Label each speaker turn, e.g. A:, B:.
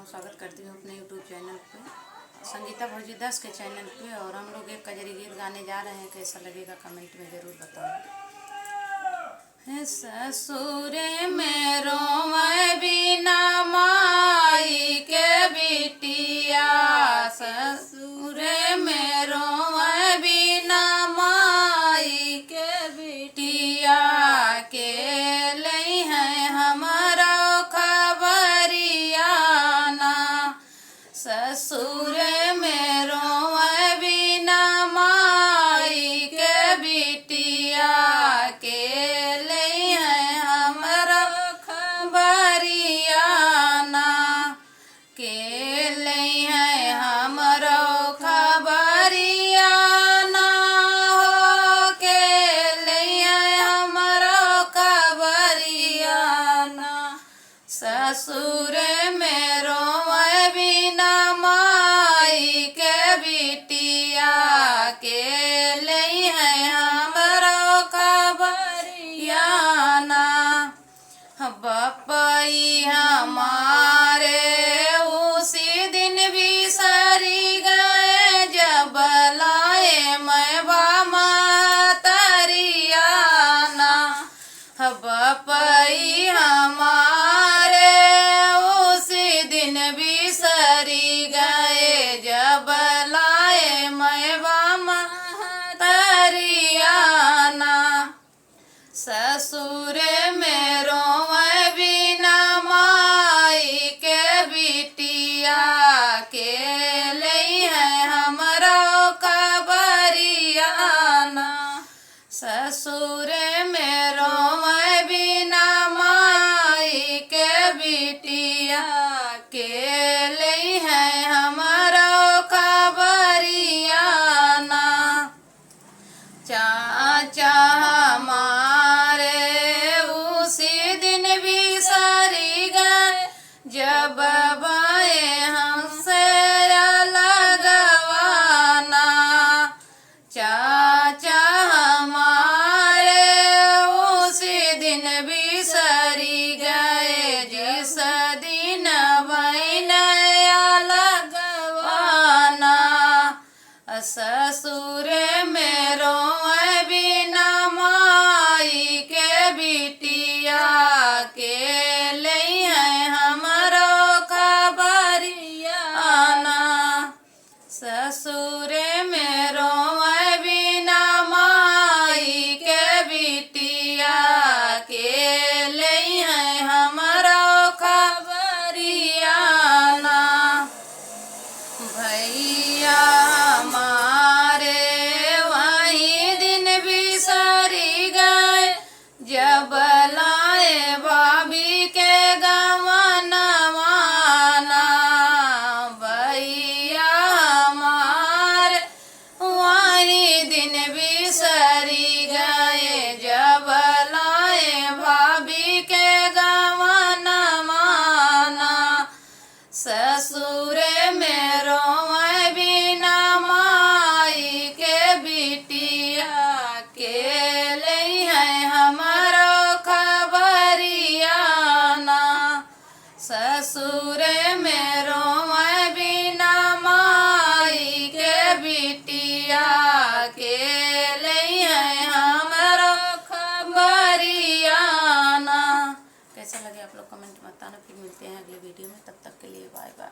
A: स्वागत करती हूँ अपने यूट्यूब चैनल पे, संगीता भौजी 10 के चैनल पे। और हम लोग एक कजरी गीत गाने जा रहे हैं, कैसा लगेगा कमेंट में ज़रूर बताओ। ससुर में रोवे बिना माई के बिटिया, ससुर में रोवे बिना माई के बिटिया के लई है हमारा खबरिया ना। ससुर में रोवे बिना माई के बिटिया के लई है हमारा खबरिया ना, के लई है हमारा खबरिया ना हो, के लई है हमारा खबरिया ना। ससुर में रोवे बिना माई के बिटिया के लई है हमारा खबरिया ना। बपई हमारे उसी दिन बिसरी गए, जब लाए मैं बामा तरिया ना। बपई हमारे उसी दिन बिसरी गए, जब लाए मैं बामा तरिया ना। ससुर में रोवे बिना माई के बिटिया के लई है हमारा खबरिया ना। ससुर में रोवे बिना माई के बिटिया के लई है हमारा खबरिया ना। चाचा हमारे उसी दिन बिसरी गए, जब बाए हमसे लगवाना। चाचा हमारे उसी दिन बिसरी गए, जिस दिन बहन लगवाना। ससुर में रोवे बिना माई के बिटिया के लई है हमारा खबरिया ना। ससुर में रोवे बिना माई के बिटिया के लई है हमारा खबरिया ना। भैया हमारे वही दिन बिसरी गए, जब लाए भाभी के गवनवा ना। भैया हमारे वही दिन बिसरी गए, जब लाए भाभी के गवनवा ना। ससुर में रोवे बिना माई के बिटिया के लई है हमारा खबरिया ना। ससुर में रोवे बिना माई के बिटिया के लई है हमारा खबरिया ना। कैसा लगे आप लोग कमेंट में बताना। फिर मिलते हैं अगले वीडियो में, तब तक के लिए बाय बाय।